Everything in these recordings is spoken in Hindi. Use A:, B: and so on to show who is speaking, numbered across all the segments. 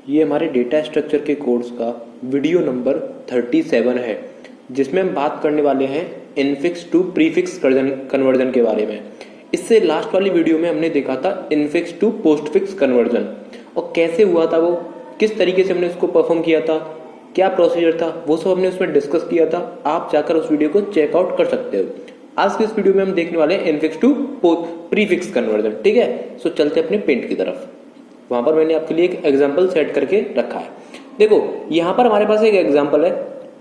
A: ये हमारे डेटा स्ट्रक्चर के कोर्स का वीडियो नंबर 37 है, जिसमें हम बात करने वाले हैं इनफिक्स टू प्रीफिक्स कन्वर्जन के बारे में। इससे लास्ट वाली वीडियो में हमने देखा था इनफिक्स टू पोस्टफिक्स कन्वर्जन और कैसे हुआ था वो, किस तरीके से हमने उसको परफॉर्म किया था, क्या प्रोसीजर था, वो सब हमने उसमें डिस्कस किया था। आप जाकर उस वीडियो को चेकआउट कर सकते हो। आज के इस वीडियो में हम देखने वाले हैं इनफिक्स टू प्रीफिक्स कन्वर्जन। ठीक है, सो चलते अपने पेंट की तरफ। वहां पर मैंने आपके लिए एक एग्जाम्पल सेट करके रखा है। देखो यहाँ पर हमारे पास एक एग्जाम्पल है।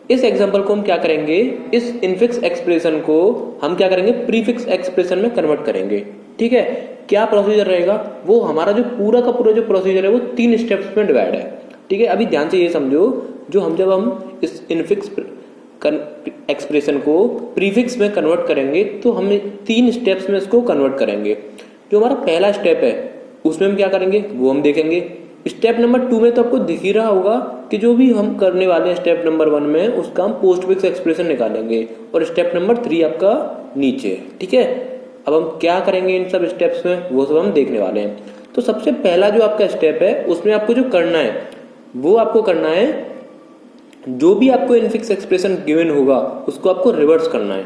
A: इस एग्जाम्पल को हम क्या करेंगे, इस इनफिक्स एक्सप्रेशन को हम क्या करेंगे, प्रीफिक्स एक्सप्रेशन में कन्वर्ट करेंगे। ठीक है, क्या प्रोसीजर रहेगा, वो हमारा जो पूरा का पूरा जो प्रोसीजर है वो 3 स्टेप्स में डिवाइड है। ठीक है, अभी ध्यान से ये समझो, जब हम इस इनफिक्स एक्सप्रेशन को प्रीफिक्स में कन्वर्ट करेंगे तो हम 3 स्टेप्स में इसको कन्वर्ट करेंगे। जो हमारा पहला स्टेप है उसमें हम क्या करेंगे वो हम देखेंगे। स्टेप नंबर 2 में तो आपको दिख ही रहा होगा कि जो भी हम करने वाले हैं स्टेप नंबर 1 में उसका हम पोस्टफिक्स एक्सप्रेशन निकालेंगे, और स्टेप नंबर 3 आपका नीचे। ठीक है, अब हम क्या करेंगे इन सब स्टेप्स में वो सब हम देखने वाले हैं। तो सबसे पहला जो आपका स्टेप है उसमें आपको जो करना है वो आपको करना है, जो भी आपको इनफिक्स एक्सप्रेशन गिवन होगा उसको आपको रिवर्स करना है।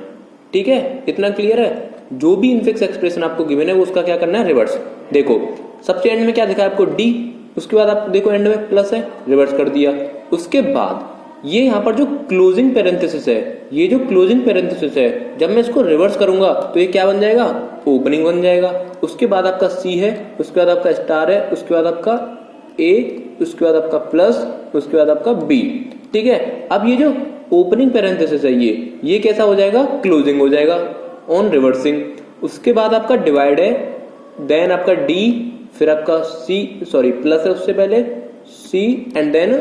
A: ठीक है, इतना क्लियर है। जो भी इनफिक्स एक्सप्रेशन आपको गिवन है उसका क्या करना है, रिवर्स। देखो सबसे एंड में क्या दिखा है आपको, डी, उसके बाद आप देखो एंड में प्लस है, रिवर्स कर दिया। उसके बाद ये यहाँ पर जो क्लोजिंग पैरेंथेसिस है, ये जो क्लोजिंग पैरेंथेसिस है, जब मैं इसको रिवर्स करूंगा तो ये क्या बन जाएगा, ओपनिंग बन जाएगा। उसके बाद आपका सी है, उसके बाद आपका स्टार है, उसके बाद आपका ए, उसके बाद आपका प्लस, उसके बाद आपका बी। ठीक है, अब ये जो ओपनिंग पैरेंथेसिस है ये कैसा हो जाएगा, क्लोजिंग हो जाएगा ऑन रिवर्सिंग। उसके बाद आपका डिवाइड है, देन आपका डी, फिर आपका सी, सॉरी प्लस है उससे पहले, सी एंड देन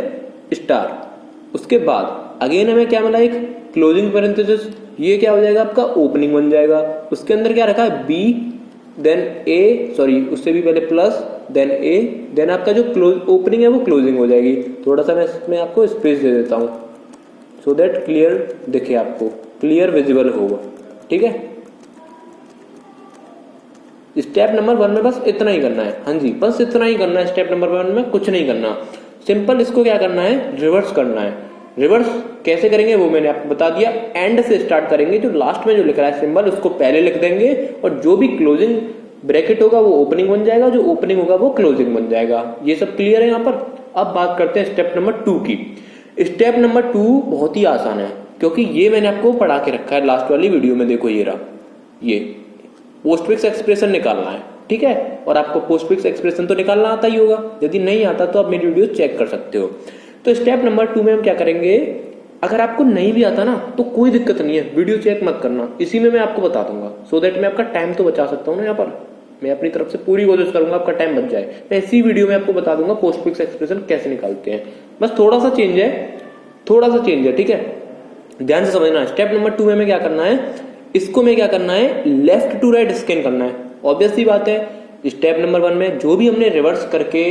A: स्टार। उसके बाद अगेन हमें क्या मिला, एक क्लोजिंग पैरेंथेसिस, ये क्या हो जाएगा आपका ओपनिंग बन जाएगा। उसके अंदर क्या रखा है, बी, देन ए, सॉरी उससे भी पहले प्लस, देन ए, देन आपका जो क्लोज ओपनिंग है वो क्लोजिंग हो जाएगी। थोड़ा सा मैं इसमें आपको स्पेस दे देता हूं सो दैट क्लियर दिखे, आपको क्लियर विजिबल होगा। ठीक है, स्टेप नंबर 1 में बस इतना ही करना है। हाँ जी, बस इतना ही करना है। स्टेप नंबर 1 में कुछ नहीं करना, सिंपल इसको क्या करना है, रिवर्स करना है। रिवर्स कैसे करेंगे वो मैंने आपको बता दिया। एंड से स्टार्ट करेंगे, जो लास्ट में जो लिख रहा है सिंबल उसको पहले लिख देंगे, और जो भी क्लोजिंग ब्रैकेट होगा वो ओपनिंग बन जाएगा, जो ओपनिंग होगा वो क्लोजिंग बन जाएगा। ये सब क्लियर है यहाँ पर। अब बात करते हैं स्टेप नंबर 2 की। स्टेप नंबर 2 बहुत ही आसान है, क्योंकि ये मैंने आपको पढ़ा के रखा है लास्ट वाली वीडियो में। देखो ये रहा, ये पोस्टफिक्स एक्सप्रेशन निकालना है। ठीक है, और आपको पोस्टफिक्स एक्सप्रेशन तो निकालना आता ही होगा, यदि नहीं आता तो आप मेरी वीडियो चेक कर सकते हो। तो स्टेप नंबर 2 में हम क्या करेंगे, अगर आपको नहीं भी आता ना तो कोई दिक्कत नहीं है, वीडियो चेक मत करना, इसी में मैं आपको बता दूंगा, सो दैट मैं आपका टाइम तो बचा सकता हूँ ना। यहाँ पर मैं अपनी तरफ से पूरी कोशिश करूंगा आपका टाइम बच जाए। मैं इसी वीडियो में आपको बता दूंगा पोस्टफिक्स एक्सप्रेशन कैसे निकालते हैं। बस थोड़ा सा चेंज है, थोड़ा सा चेंज है। ठीक है, ध्यान से समझना है। स्टेप नंबर 2 में क्या करना है, इसको में क्या करना है, लेफ्ट टू राइट स्कैन करना है। ऑब्वियस सी बात है, स्टेप नंबर 1 में जो भी हमने रिवर्स करके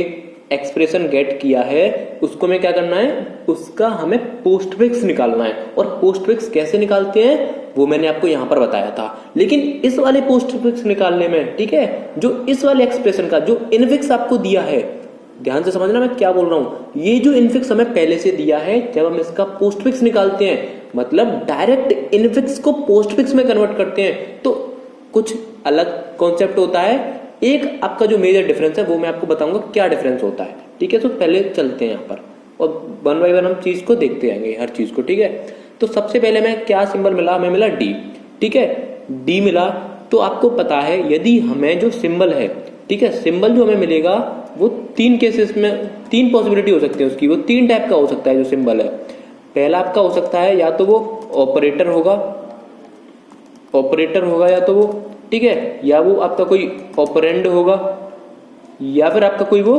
A: एक्सप्रेशन गेट किया है उसको में क्या करना है, उसका हमें पोस्टफिक्स निकालना है। और पोस्टफिक्स कैसे निकालते हैं वो मैंने आपको यहां पर बताया था। लेकिन इस वाले पोस्टफिक्स निकालने में, ठीक है, जो इस वाले एक्सप्रेशन का जो इनफिक्स आपको दिया है, ध्यान से समझना मैं क्या बोल रहा हूं। ये जो इनफिक्स हमें पहले से दिया है, जब हम इसका पोस्टफिक्स निकालते हैं, मतलब डायरेक्ट इनफिक्स को पोस्टफिक्स में कन्वर्ट करते हैं, तो कुछ अलग कॉन्सेप्ट होता है। एक आपका जो मेजर डिफरेंस है वो मैं आपको बताऊंगा क्या डिफरेंस होता है। ठीक है, तो पहले चलते हैं यहाँ पर और 1 बाय 1 हम चीज को देखते जाएंगे, हर चीज को। ठीक है, तो सबसे पहले मैं क्या सिंबल मिला, हमें मिला डी। ठीक है, डी मिला तो आपको पता है, यदि हमें जो सिंबल है, ठीक है, सिंबल जो हमें मिलेगा वो 3 केसेस में 3 पॉसिबिलिटी हो सकती है उसकी, वो 3 टाइप का हो सकता है जो सिंबल है। पहला आपका हो सकता है या तो वो ऑपरेटर होगा, या तो वो, ठीक है, या वो आपका कोई ऑपरेंड होगा, या फिर आपका कोई वो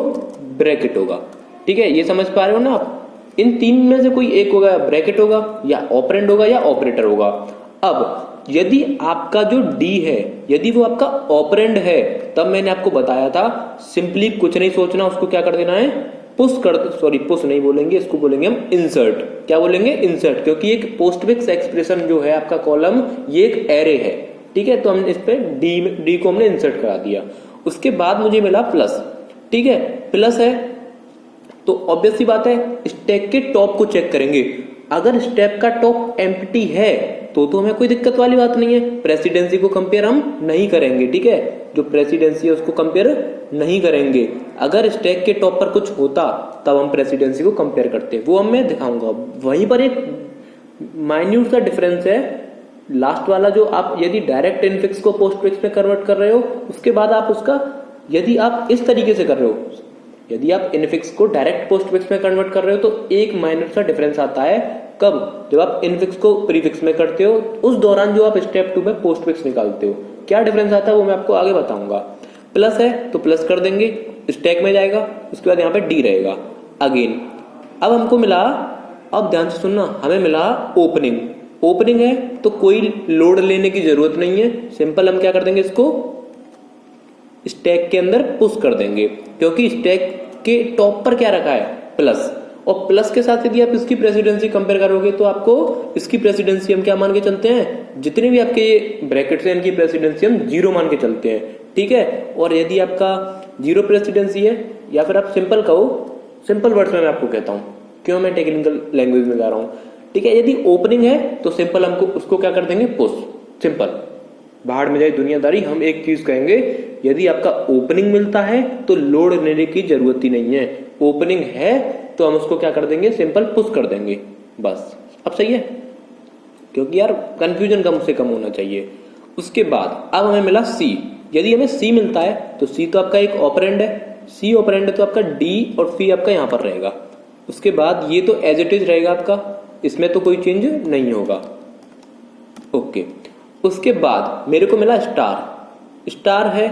A: ब्रैकेट होगा। ठीक है, ये समझ पा रहे हो ना आप। इन 3 में से कोई एक होगा, ब्रैकेट होगा या ऑपरेंड होगा या ऑपरेटर होगा। अब यदि आपका जो डी है, यदि वो आपका ऑपरेंड है, तब मैंने आपको बताया था सिंपली कुछ नहीं सोचना, उसको क्या कर देना है, पुश नहीं बोलेंगे, इसको बोलेंगे हम इंसर्ट। क्या बोलेंगे, इंसर्ट, क्योंकि एक पोस्टफिक्स एक्सप्रेशन जो है आपका कॉलम, ये एक एरे है। ठीक है, तो हमने इस पे डी को हमने इंसर्ट करा दिया। उसके बाद मुझे मिला प्लस। ठीक है, प्लस है, तो ऑब्वियस सी बात है स्टैक के टॉप को चेक करेंगे। अगर स्टैक का टॉप एम्प्टी है तो हमें कोई दिक्कत वाली बात नहीं है, प्रेसिडेंसी को कंपेयर हम नहीं करेंगे, ठीक है, जो प्रेसिडेंसी है उसको कंपेयर नहीं करेंगे। अगर स्टैक के टॉप पर कुछ होता तब हम प्रेसिडेंसी को कंपेयर करते, वो अब मैं दिखाऊंगा। वहीं पर एक माइन्यूट सा डिफरेंस है, लास्ट वाला जो आप यदि डायरेक्ट इनफिक्स को पोस्टफिक्स में कन्वर्ट कर रहे हो, उसके बाद आप उसका यदि आप इस तरीके से कर रहे हो, यदि आप इनफिक्स को डायरेक्ट पोस्टफिक्स में कन्वर्ट कर रहे हो तो एक माइनर सा डिफरेंस आता है। कब? जब आप इनफिक्स को प्रीफिक्स में करते हो, उस दौरान जो आप स्टेप 2 में पोस्टफिक्स निकालते हो, क्या डिफरेंस आता है वो मैं आपको आगे बताऊंगा। प्लस है तो प्लस कर देंगे, स्टैक में जाएगा, उसके बाद यहाँ पे डी रहेगा अगेन। अब हमको मिला, अब ध्यान से सुनना, हमें मिला ओपनिंग। ओपनिंग है तो कोई लोड लेने की जरूरत नहीं है, सिंपल हम क्या कर देंगे, इसको स्टैक के अंदर पुश कर देंगे, क्योंकि स्टैक के टॉप पर क्या रखा है, प्लस। और प्लस के साथ यदि आप इसकी प्रेसिडेंसी कंपेयर करोगे तो आपको इसकी प्रेसिडेंसी हम क्या मान के चलते हैं, जितने भी आपके ब्रैकेट्स हैं इनकी प्रेसिडेंसी हम 0 मान के चलते हैं, ठीक है। और यदि आपका 0 प्रेसिडेंसी है, या फिर आप सिंपल कहो, सिंपल वर्ड्स में मैं आपको कहता हूँ, क्यों मैं टेक्निकल लैंग्वेज में जा रहा हूँ, ठीक है। यदि ओपनिंग है तो सिंपल हमको उसको क्या कर देंगे, पुश, सिंपल, बाहर में जाए दुनियादारी। हम एक चीज कहेंगे, यदि आपका ओपनिंग मिलता है तो लोड लेने की जरूरत ही नहीं है, ओपनिंग है तो हम उसको क्या कर देंगे, सिंपल पुश कर देंगे, बस। अब सही है, क्योंकि यार कंफ्यूजन कम से कम होना चाहिए। उसके बाद अब हमें मिला सी। यदि हमें सी मिलता है तो सी तो आपका एक ऑपरेंड है, सी ऑपरेंड है तो आपका डी और सी आपका यहां पर रहेगा। उसके बाद ये तो एज इट इज रहेगा आपका, इसमें तो कोई चेंज नहीं होगा, ओके। उसके बाद मेरे को मिला स्टार। स्टार है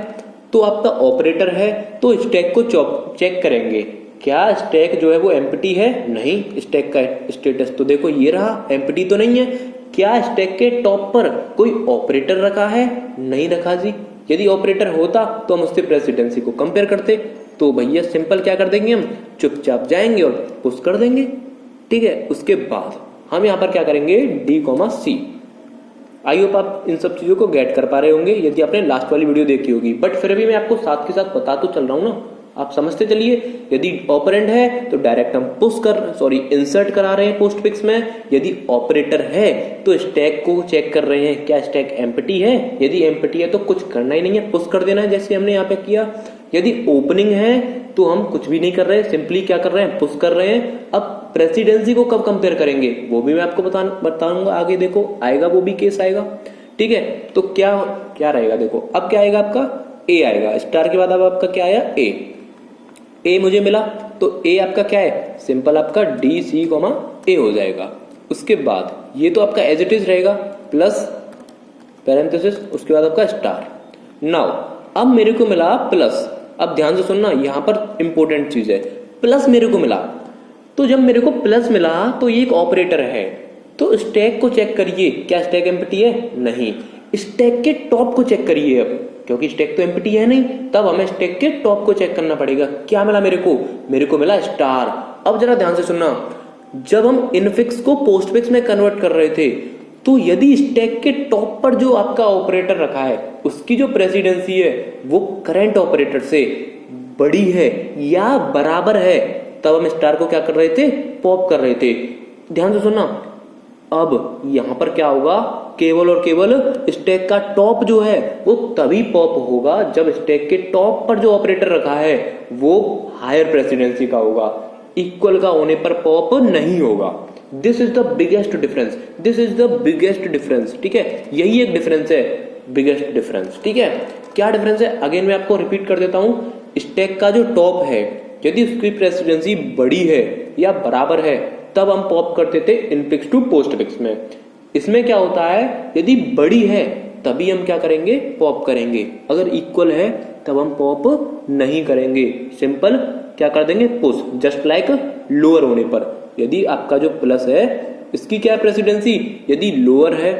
A: तो आपका ऑपरेटर है, तो स्टैक को चेक करेंगे, क्या स्टैक जो है वो एम्प्टी है, नहीं। स्टैक का स्टेटस तो देखो ये रहा, एम्प्टी तो नहीं है। क्या स्टैक के टॉप पर कोई ऑपरेटर रखा है, नहीं रखा जी। यदि ऑपरेटर होता तो हम उससे प्रेसिडेंसी को कंपेयर करते, तो भैया सिंपल क्या कर देंगे, हम चुपचाप जाएंगे और पुश कर देंगे, ठीक है। उसके बाद हम यहाँ पर क्या करेंगे, D comma C. I hope आप इन सब चीजों को गेट कर पा रहे होंगे यदि आपने लास्ट वाली वीडियो देखी होगी, बट फिर भी मैं आपको साथ के साथ बता तो चल रहा हूं ना, आप समझते चलिए। यदि ऑपरेंड है तो डायरेक्ट हम इंसर्ट करा रहे हैं पोस्टफिक्स में। यदि ऑपरेटर है तो स्टैक को चेक कर रहे हैं, क्या स्टैक एम्प्टी है। यदि एम्प्टी है तो कुछ करना ही नहीं है, पुश कर देना है, जैसे हमने यहाँ पे किया। यदि ओपनिंग है तो हम कुछ भी नहीं कर रहे, सिंपली क्या कर रहे हैं, पुश कर रहे हैं। अब प्रेसिडेंसी को कब कंपेयर करेंगे वो भी मैं आपको बताऊंगा आगे, देखो आएगा, वो भी केस आएगा, ठीक है। तो क्या क्या रहेगा, देखो अब क्या आएगा, आपका ए आएगा। स्टार के बाद अब आपका क्या आया, ए मुझे मिला, तो ए आपका क्या है, सिंपल आपका डी सी कॉमा ए हो जाएगा। उसके बाद ये तो आपका एज इट इज रहेगा, प्लस पैरेंथेसिस, उसके बाद आपका स्टार। नाउ अब मेरे को मिला प्लस। अब ध्यान से सुनना, यहां पर इंपॉर्टेंट चीज है, प्लस मेरे को मिला। तो जब मेरे को प्लस मिला तो ये एक ऑपरेटर है, तो स्टैक को चेक करिए, क्या स्टैक एम्प्टी है, नहीं। स्टैक के टॉप को चेक करिए, अब क्योंकि स्टैक तो एम्प्टी है नहीं, तब हमें स्टैक के टॉप को चेक करना पड़ेगा। क्या मिला मेरे को मिला स्टार। अब जरा ध्यान से सुनना, जब हम इनफिक्स को पोस्टफिक्स में कन्वर्ट कर रहे थे, तो यदि स्टैक के टॉप पर जो आपका ऑपरेटर रखा है उसकी जो प्रेसिडेंसी है वो करंट ऑपरेटर से बड़ी है या बराबर है, तब हम स्टार को क्या कर रहे थे, पॉप कर रहे थे। ध्यान से सुनना, अब यहां पर क्या होगा, केवल और केवल स्टैक का टॉप जो है वो तभी पॉप होगा जब स्टैक के टॉप पर जो ऑपरेटर रखा है वो हायर प्रेसिडेंसी का होगा, इक्वल का होने पर पॉप नहीं होगा। This is the biggest difference, this is the biggest difference, ठीक है। यही एक डिफरेंस है, बिगेस्ट डिफरेंस, ठीक है। क्या डिफरेंस है, अगेन मैं आपको रिपीट कर देता हूं। स्टैक का जो टॉप है यदि उसकी प्रेसिडेंसी बड़ी है या बराबर है, तब हम पॉप करते थे इनफिक्स टू पोस्टफिक्स में। इसमें क्या होता है, यदि बड़ी है तभी हम क्या करेंगे, पॉप करेंगे। अगर इक्वल है तब हम पॉप नहीं करेंगे, सिंपल क्या कर देंगे, पुश, जस्ट लाइक लोअर होने पर। यदि आपका जो प्लस है इसकी क्या प्रेसिडेंसी, यदि लोअर है,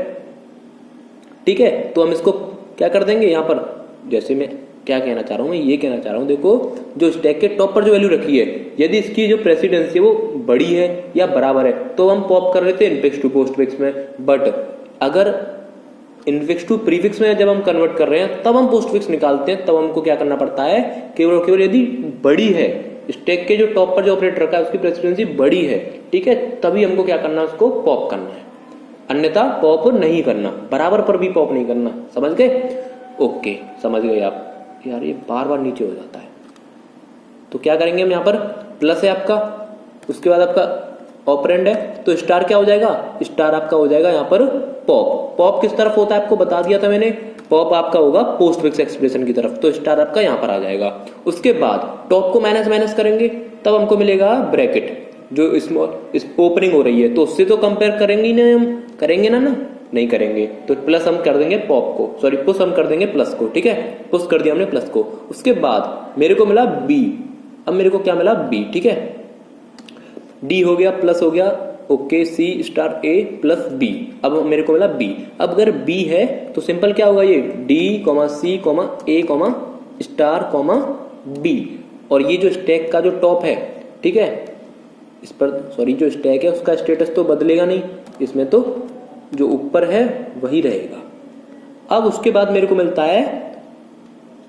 A: ठीक है, तो हम इसको क्या कर देंगे, यहां पर जैसे मैं क्या कहना चाह रहा हूं, मैं ये कहना चाह रहा हूं, देखो जो स्टैक के टॉप पर जो वैल्यू रखी है, यदि इसकी जो प्रेसिडेंसी है वो बड़ी है या बराबर है तो हम पॉप कर रहे थे इनफिक्स टू पोस्टफिक्स में। बट अगर इनफिक्स टू प्रीफिक्स में जब हम कन्वर्ट कर रहे हैं तब हम पोस्टफिक्स निकालते हैं, तब हमको क्या करना पड़ता है, केवल और केवल यदि बड़ी है स्टैक के जो टॉप पर जो ऑपरेटर रखा है उसकी प्रेसिडेंसी बड़ी है, ठीक है, तभी हमको क्या करना है, उसको पॉप करना है, अन्यथा पॉप नहीं करना, बराबर पर भी पॉप नहीं करना। समझ गए? ओके, समझ गए आप। यार ये बार बार नीचे हो जाता है। तो क्या करेंगे हम, यहाँ पर प्लस है आपका, उसके बाद आपका ऑपरेंड है, तो स्टार क्या हो जाएगा, स्टार आपका हो जाएगा यहाँ पर पॉप। पॉप किस तरफ होता है आपको बता दिया था मैंने, पॉप आपका होगा पोस्टफिक्स एक्सप्रेशन की तरफ, तो स्टार आपका यहाँ पर आ जाएगा। उसके बाद टॉप को माइनस माइनस करेंगे, तब हमको मिलेगा ब्रैकेट, जो स्मॉल इस ओपनिंग हो रही है, तो उससे तो कंपेयर करेंगे ही नहीं, हम करेंगे ना नहीं करेंगे, तो प्लस हम कर देंगे पॉप को, सॉरी पुश हम कर देंगे प्लस को, ठीक है, पुश कर दिया हमने प्लस को। उसके बाद मेरे को मिला बी, अब मेरे को क्या मिला बी, ठीक है, डी हो गया प्लस हो गया, ओके, सी स्टार ए प्लस बी, अब मेरे को मिला बी। अब अगर बी है तो सिंपल क्या होगा, ये डी कॉमा सी कॉमा ए कॉमा स्टार कॉमा बी, और ये जो स्टैक का जो टॉप है, ठीक है, इस पर सॉरी जो स्टैक है उसका स्टेटस तो बदलेगा नहीं, इसमें तो जो ऊपर है वही रहेगा। अब उसके बाद मेरे को मिलता है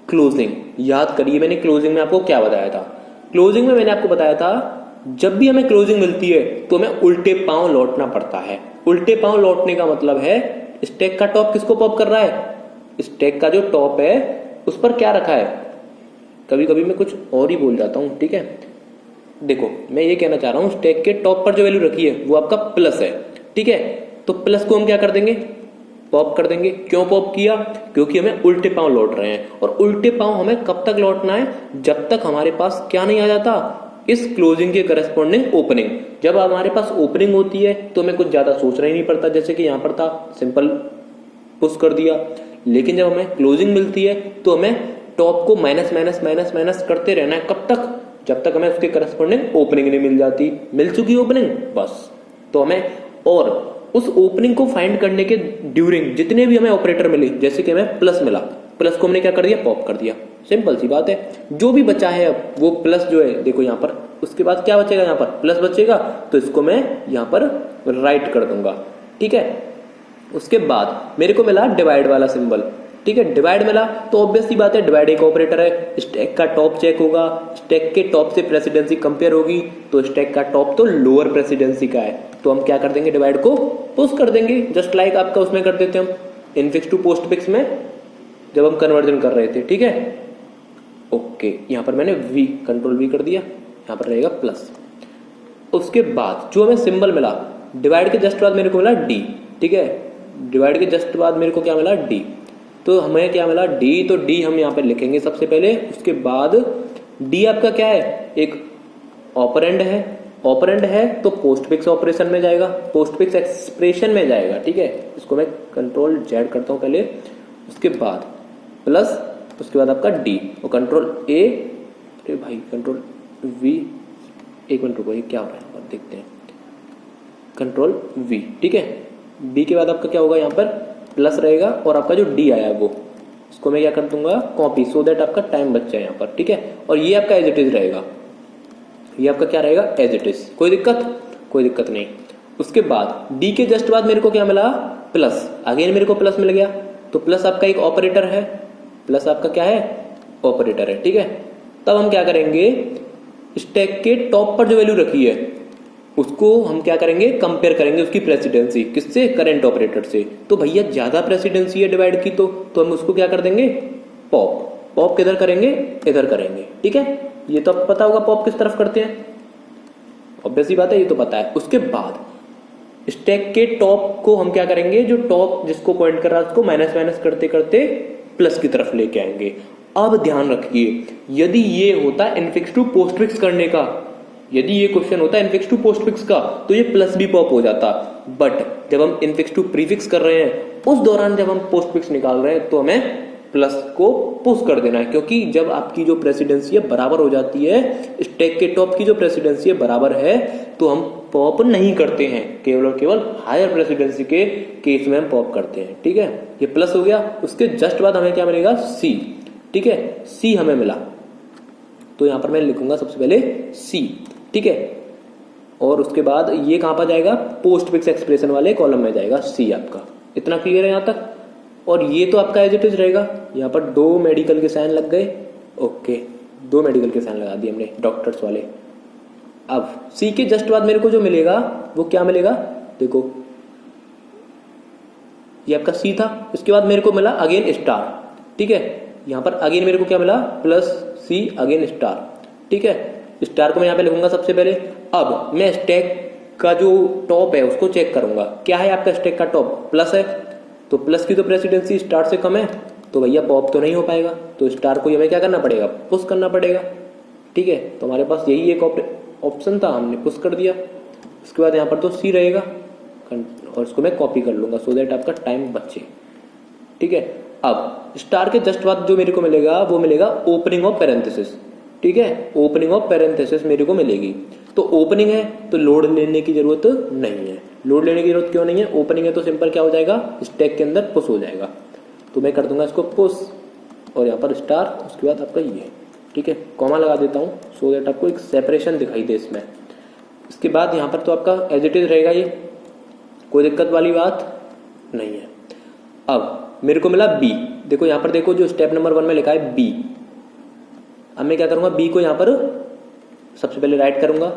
A: क्लोजिंग। याद करिए मैंने क्लोजिंग में आपको क्या बताया था, क्लोजिंग में मैंने आपको बताया था जब भी हमें क्लोजिंग मिलती है तो हमें उल्टे पांव लौटना पड़ता है। उल्टे पांव लौटने का मतलब है स्टैक का टॉप किसको पॉप कर रहा है, स्टैक का जो टॉप है उस पर क्या रखा है, कभी कभी मैं कुछ और ही बोल जाता हूं, ठीक है, देखो मैं ये कहना चाह रहा हूं स्टैक के टॉप पर जो वैल्यू रखी है वो आपका प्लस है, ठीक है, तो प्लस को हम क्या कर देंगे, पॉप कर देंगे। क्यों पॉप किया, क्योंकि हमें उल्टे पांव लौट रहे हैं, और उल्टे पांव हमें कब तक लौटना है, जब तक हमारे पास क्या नहीं आ जाता, इस क्लोजिंग के करस्पॉन्डिंग ओपनिंग। जब हमारे पास ओपनिंग होती है तो हमें कुछ ज्यादा सोचना ही नहीं पड़ता, जैसे कि यहां पर था सिंपल पुश कर दिया, लेकिन जब हमें क्लोजिंग मिलती है तो हमें टॉप को माइनस माइनस माइनस माइनस करते रहना है, कब तक, जब तक हमें उसके करस्पॉन्डिंग ओपनिंग नहीं मिल जाती। मिल चुकी ओपनिंग बस, तो हमें और उस ओपनिंग को फाइंड करने के ड्यूरिंग जितने भी हमें ऑपरेटर मिले, जैसे कि हमें प्लस मिला, प्लस को हमने क्या कर दिया, पॉप कर दिया, सिंपल सी बात है। जो भी बचा है अब वो प्लस जो है, देखो यहाँ पर, उसके बाद क्या बचेगा, यहाँ पर प्लस बचेगा, तो इसको मैं यहाँ पर राइट कर दूंगा, ठीक है। उसके बाद मेरे को मिला डिवाइड वाला सिंबल, ठीक है, डिवाइड मिला तो ऑब्वियस सी बात है डिवाइड एक ऑपरेटर है, स्टैक का टॉप चेक होगा, स्टैक के टॉप से प्रेसिडेंसी कंपेयर होगी, तो स्टैक का टॉप तो लोअर प्रेसिडेंसी का है, तो हम क्या कर देंगे, डिवाइड को पुश कर देंगे, जस्ट लाइक आपका उसमें कर देते हम इनफिक्स टू पोस्टफिक्स में जब हम कन्वर्जन कर रहे थे, ठीक है। ओके, यहाँ पर मैंने वी कंट्रोल वी कर दिया, यहाँ पर रहेगा प्लस। उसके बाद जो हमें सिंबल मिला डिवाइड के जस्ट बाद मेरे को मिला डी, ठीक है, डिवाइड के जस्ट बाद मेरे को क्या मिला डी, तो हमें क्या मिला डी, तो डी हम यहाँ पे लिखेंगे सबसे पहले। उसके बाद डी आपका क्या है, एक ऑपरेंड है, ऑपरेंड है तो पोस्टफिक्स ऑपरेशन में जाएगा, पोस्टफिक्स एक्सप्रेशन में जाएगा, ठीक है। इसको मैं कंट्रोल जेड करता हूँ पहले, उसके बाद प्लस, उसके बाद आपका डी और कंट्रोल ए, अरे भाई कंट्रोल वी, एक मिनट रुको, ये क्या हो रहा है देखते हैं, कंट्रोल वी, ठीक है। बी के बाद आपका क्या होगा, यहाँ पर प्लस रहेगा, और आपका जो डी आया वो इसको मैं क्या कर दूंगा कॉपी, सो दैट आपका टाइम बच जाए यहाँ पर, ठीक है। और ये आपका एज इट इज रहेगा, ये आपका क्या रहेगा एज इट इज, कोई दिक्कत नहीं। उसके बाद डी के जस्ट बाद मेरे को क्या मिला प्लस, अगेन मेरे को प्लस मिल गया, तो प्लस आपका एक ऑपरेटर है, प्लस आपका क्या है ऑपरेटर है, ठीक है। तब हम क्या करेंगे, स्टैक के टॉप पर जो वैल्यू रखी है उसको हम क्या करेंगे, कंपेयर करेंगे उसकी प्रेसिडेंसी किससे, करंट ऑपरेटर से। तो भैया ज्यादा प्रेसिडेंसी है डिवाइड की, तो हम उसको क्या कर देंगे पॉप, पॉप किधर करेंगे, इधर करेंगे, ठीक है। ये तो आपको पता होगा पॉप किस तरफ करते हैं, ऑब्वियस ही बात है, ये तो पता है। उसके बाद स्टैक के टॉप को हम क्या करेंगे, जो टॉप जिसको पॉइंट कर रहा है उसको माइनस माइनस करते करते प्लस की तरफ लेके आएंगे। अब ध्यान रखिए, यदि ये होता है इनफिक्स टू पोस्टफिक्स करने का, यदि ये क्वेश्चन होता है इनफिक्स टू पोस्टफिक्स का, तो ये प्लस भी पॉप हो जाता, बट जब हम इनफिक्स टू प्रीफिक्स कर रहे हैं उस दौरान जब हम पोस्टफिक्स निकाल रहे हैं तो हमें प्लस को पुश कर देना है, क्योंकि जब आपकी जो प्रेसिडेंसी है बराबर हो जाती है, स्टैक के टॉप की जो प्रेसिडेंसी है बराबर है, तो हम पॉप नहीं करते हैं, केवल और केवल हायर प्रेसिडेंसी के केस में हम पॉप करते हैं, ठीक है। ये प्लस हो गया। उसके जस्ट बाद हमें क्या मिलेगा सी, ठीक है, सी हमें मिला, तो यहां पर मैं लिखूंगा सबसे पहले सी, ठीक है। और उसके बाद ये कहां पर जाएगा, पोस्टफिक्स एक्सप्रेशन वाले कॉलम में जाएगा सी आपका। इतना क्लियर है यहां तक। और ये तो आपका एज इट इज रहेगा, यहाँ पर 2 मेडिकल के साइन लग गए, ओके, 2 मेडिकल के साइन लगा दिए हमने डॉक्टर्स वाले। अब सी के जस्ट बाद मेरे को जो मिलेगा वो क्या मिलेगा, देखो ये आपका सी था, इसके बाद मेरे को मिला अगेन स्टार, ठीक है। यहाँ पर अगेन मेरे को क्या मिला, प्लस सी अगेन स्टार, ठीक है। स्टार को मैं यहाँ पे लिखूंगा सबसे पहले। अब मैं स्टैक का जो टॉप है उसको चेक करूंगा, क्या है आपका स्टैक का टॉप, प्लस है, तो प्लस की तो प्रेसिडेंसी स्टार से कम है, तो भैया पॉप तो नहीं हो पाएगा, तो स्टार को हमें क्या करना पड़ेगा, पुश करना पड़ेगा, ठीक है। तो हमारे पास यही एक ऑप्शन था, हमने पुश कर दिया। उसके बाद यहाँ पर तो सी रहेगा और इसको मैं कॉपी कर लूंगा सो दैट आपका टाइम बचे, ठीक है। अब स्टार के जस्ट बाद जो मेरे को मिलेगा वो मिलेगा ओपनिंग ऑफ पैरेंथेसिस, ठीक है। ओपनिंग ऑफ पैरेंथेसिस मेरे को मिलेगी, तो ओपनिंग है तो लोड लेने की जरूरत नहीं है। लोड लेने की जरूरत क्यों नहीं है, ओपनिंग है तो सिंपल क्या हो जाएगा, स्टैक के अंदर पुश हो जाएगा। तो मैं कर दूंगा इसको पुश और यहाँ पर स्टार, उसके बाद आपका ये, ठीक है, कॉमा लगा देता हूँ सो दैट आपको एक सेपरेशन दिखाई दे इसमें। इसके बाद यहाँ पर तो आपका एज इट इज रहेगा, ये कोई दिक्कत वाली बात नहीं है। अब मेरे को मिला बी, देखो यहाँ पर देखो जो स्टेप नंबर 1 में लिखा है बी। अब मैं क्या करूंगा, बी को यहाँ पर सबसे पहले राइट करूंगा,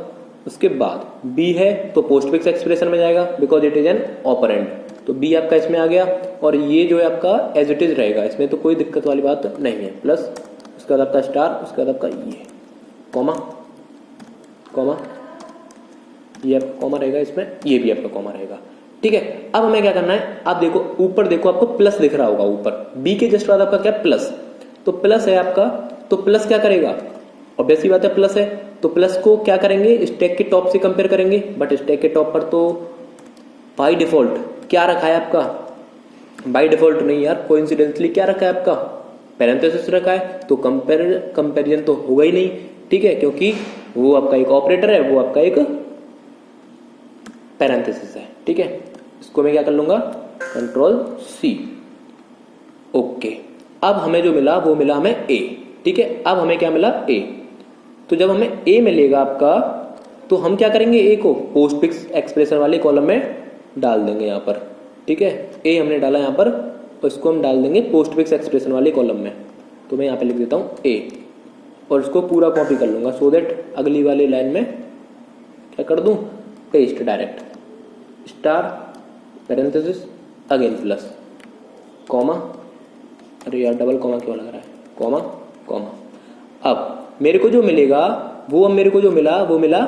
A: उसके बाद बी है तो पोस्टफिक्स एक्सप्रेशन में जाएगा because it is an operand, तो बी आपका इसमें आ गया और ये जो है आपका एज इट इज रहेगा, इसमें तो कोई दिक्कत वाली बात नहीं है। प्लस उसके बाद आपका स्टार, उसके बाद आपका ये कॉमा कॉमा, ये आपका कॉमा रहेगा इसमें, ये भी आपका कॉमा रहेगा, ठीक है। अब हमें क्या करना है, आप देखो ऊपर देखो आपको प्लस दिख रहा होगा, ऊपर बी के जस्ट बाद आपका क्या प्लस, तो प्लस है आपका, तो प्लस क्या करेगा, ऑब्वियस सी बात है प्लस है, तो प्लस को क्या करेंगे, स्टैक के टॉप से कंपेयर करेंगे, बट स्टैक के टॉप पर तो बाय डिफॉल्ट क्या रखा है आपका, बाय डिफॉल्ट नहीं यार, कोइंसिडेंटली क्या रखा है आपका, पैरेंथेसिस रखा है, तो कंपेरिजन तो होगा ही नहीं, ठीक है, क्योंकि वो आपका एक ऑपरेटर है, वो आपका एक पैरेंथेसिस है, ठीक है। इसको मैं क्या कर लूंगा, कंट्रोल सी, ओके। अब हमें जो मिला वो मिला हमें ए, ठीक है। अब हमें क्या मिला, ए, तो जब हमें ए मिलेगा आपका तो हम क्या करेंगे, ए को पोस्टफिक्स एक्सप्रेशन वाले कॉलम में डाल देंगे यहाँ पर, ठीक है। ए हमने डाला यहाँ पर और इसको हम डाल देंगे पोस्टफिक्स एक्सप्रेशन वाले कॉलम में, तो मैं यहाँ पे लिख देता हूँ ए और इसको पूरा कॉपी कर लूंगा सो दैट अगली वाली लाइन में क्या कर दूं, paste direct, star parenthesis again plus comma, अरे यार डबल कॉमा क्यों लग रहा है, कॉमा कॉमा। अब मेरे को जो मिलेगा वो, अब मेरे को जो मिला वो मिला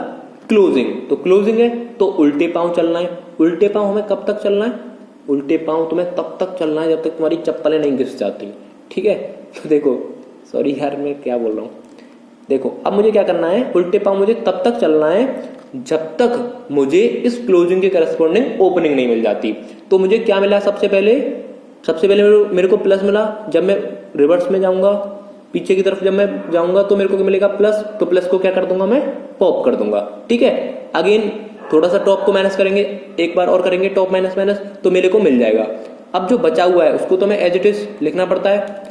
A: क्लोजिंग, तो क्लोजिंग है तो उल्टे पांव चलना है। उल्टे पांव हमें कब तक चलना है, उल्टे पांव तुम्हें तब तक चलना है जब तक तुम्हारी चप्पलें नहीं घिस जाती, ठीक है। तो देखो सॉरी यार मैं क्या बोल रहा हूँ, देखो अब मुझे क्या करना है, उल्टे पांव मुझे तब तक चलना है जब तक मुझे इस क्लोजिंग के करस्पॉन्डिंग ओपनिंग नहीं मिल जाती। तो मुझे क्या मिला, सबसे पहले मेरे को प्लस मिला, जब मैं रिवर्स में जाऊंगा पीछे की तरफ जब मैं जाऊंगा तो मेरे को मिलेगा प्लस, तो प्लस को क्या कर दूंगा मैं, पॉप कर दूंगा, ठीक है। अगेन थोड़ा सा टॉप को माइनस करेंगे, एक बार और करेंगे टॉप माइनस माइनस, तो मेरे को मिल जाएगा। अब जो बचा हुआ है उसको तो मैं एज इट इज लिखना पड़ता है,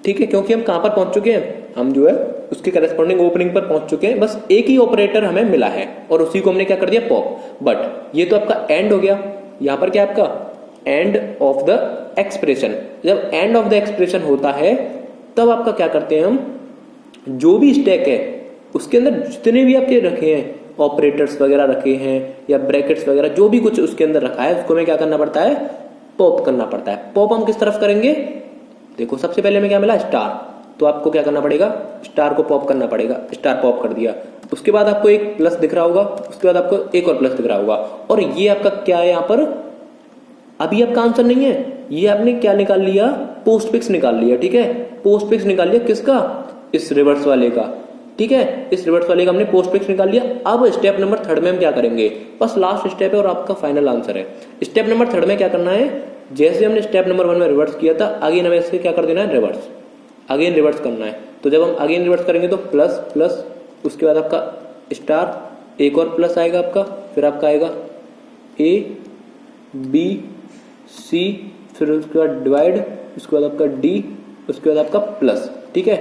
A: ठीक है, क्योंकि हम कहां पर पहुंच चुके हैं, हम जो है उसके करस्पॉन्डिंग ओपनिंग पर पहुंच चुके हैं, बस एक ही ऑपरेटर हमें मिला है और उसी को हमने क्या कर दिया, पॉप। बट ये तो आपका एंड हो गया, यहां पर क्या आपका एंड ऑफ द एक्सप्रेशन। जब एंड ऑफ द एक्सप्रेशन होता है तब आपका क्या करते हैं हम, जो भी स्टैक है उसके अंदर जितने भी आपके रखे हैं ऑपरेटर्स वगैरह रखे हैं या ब्रैकेट्स वगैरह जो भी कुछ उसके अंदर रखा है उसको हमें क्या करना पड़ता है, पॉप करना पड़ता है। पॉप हम किस तरफ करेंगे, देखो सबसे पहले हमें क्या मिला, स्टार, तो आपको क्या करना पड़ेगा, स्टार को पॉप करना पड़ेगा, स्टार पॉप कर दिया। उसके बाद आपको एक प्लस दिख रहा होगा, उसके बाद आपको एक और प्लस दिख रहा होगा, और ये आपका क्या है, यहाँ पर अभी आपका आंसर नहीं है, ये आपने क्या निकाल लिया, पोस्टफिक्स निकाल लिया, ठीक है। पोस्टफिक्स निकाल लिया किसका, इस रिवर्स वाले का, ठीक है, इस रिवर्स वाले का हमने पोस्टफिक्स निकाल लिया। अब स्टेप नंबर 3 में हम क्या करेंगे, बस लास्ट स्टेप है और आपका फाइनल आंसर है। स्टेप नंबर 3 में क्या करना है, जैसे हमने स्टेप नंबर 1 में रिवर्स किया था, अगेन हमें इससे क्या कर देना है, रिवर्स, अगेन रिवर्स करना है। तो जब हम अगेन रिवर्स करेंगे तो प्लस प्लस, उसके बाद आपका स्टार, एक और प्लस आएगा आपका, फिर आपका आएगा ए बी सी, फिर उसके बाद डिवाइड, उसके बाद आपका डी, उसके बाद आपका प्लस, ठीक है,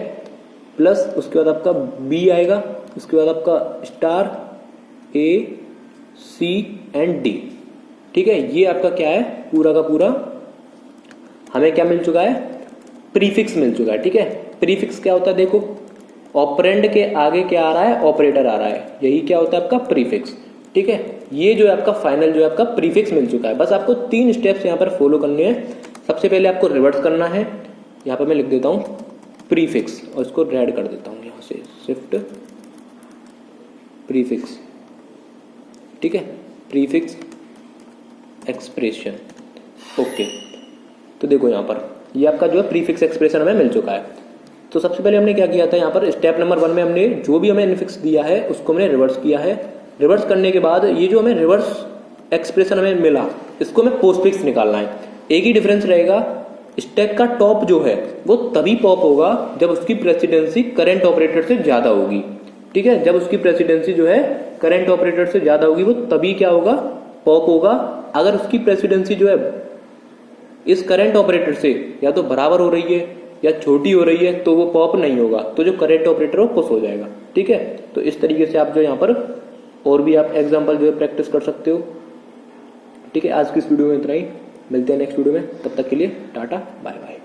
A: प्लस उसके बाद आपका बी आएगा, उसके बाद आपका star A C and D, ठीक है। ये आपका क्या है, पूरा का पूरा हमें क्या मिल चुका है, प्रीफिक्स मिल चुका है, ठीक है। प्रीफिक्स क्या होता है, देखो ऑपरेंड के आगे क्या आ रहा है, ऑपरेटर आ रहा है, यही क्या होता है आपका प्रीफिक्स। ठीक है, ये जो है आपका फाइनल जो है आपका प्रीफिक्स मिल चुका है। बस आपको 3 स्टेप्स यहाँ पर फॉलो करने हैं। सबसे पहले आपको रिवर्स करना है, यहाँ पर मैं लिख देता हूँ प्रीफिक्स और इसको रेड कर देता हूँ यहाँ से, शिफ्ट प्रीफिक्स। ठीक है, प्रीफिक्स एक्सप्रेशन। ओके, तो देखो यहाँ पर ये आपका जो है प्रीफिक्स एक्सप्रेशन हमें मिल चुका है। तो सबसे पहले हमने क्या किया था, यहाँ पर स्टेप नंबर 1 में हमने जो भी हमें इनफिक्स दिया है उसको हमने रिवर्स किया है। रिवर्स करने के बाद ये जो हमें रिवर्स एक्सप्रेशन हमें मिला, इसको हमें पोस्टफिक्स निकालना है। एक ही डिफरेंस रहेगा, स्टैक का टॉप जो है वो तभी पॉप होगा जब उसकी प्रेसिडेंसी करंट ऑपरेटर से ज्यादा होगी। ठीक है, जब उसकी प्रेसिडेंसी जो है करंट ऑपरेटर से ज्यादा होगी वो तभी क्या होगा, पॉप होगा। अगर उसकी प्रेसिडेंसी जो है इस करंट ऑपरेटर से या तो बराबर हो रही है या छोटी हो रही है तो वो पॉप नहीं होगा, तो जो करंट ऑपरेटर हो पुश हो जाएगा। ठीक है, तो इस तरीके से आप जो यहाँ पर और भी आप एग्जांपल जो है प्रैक्टिस कर सकते हो। ठीक है, आज की इस वीडियो में इतना ही, मिलते हैं नेक्स्ट वीडियो में, तब तक के लिए टाटा बाय बाय।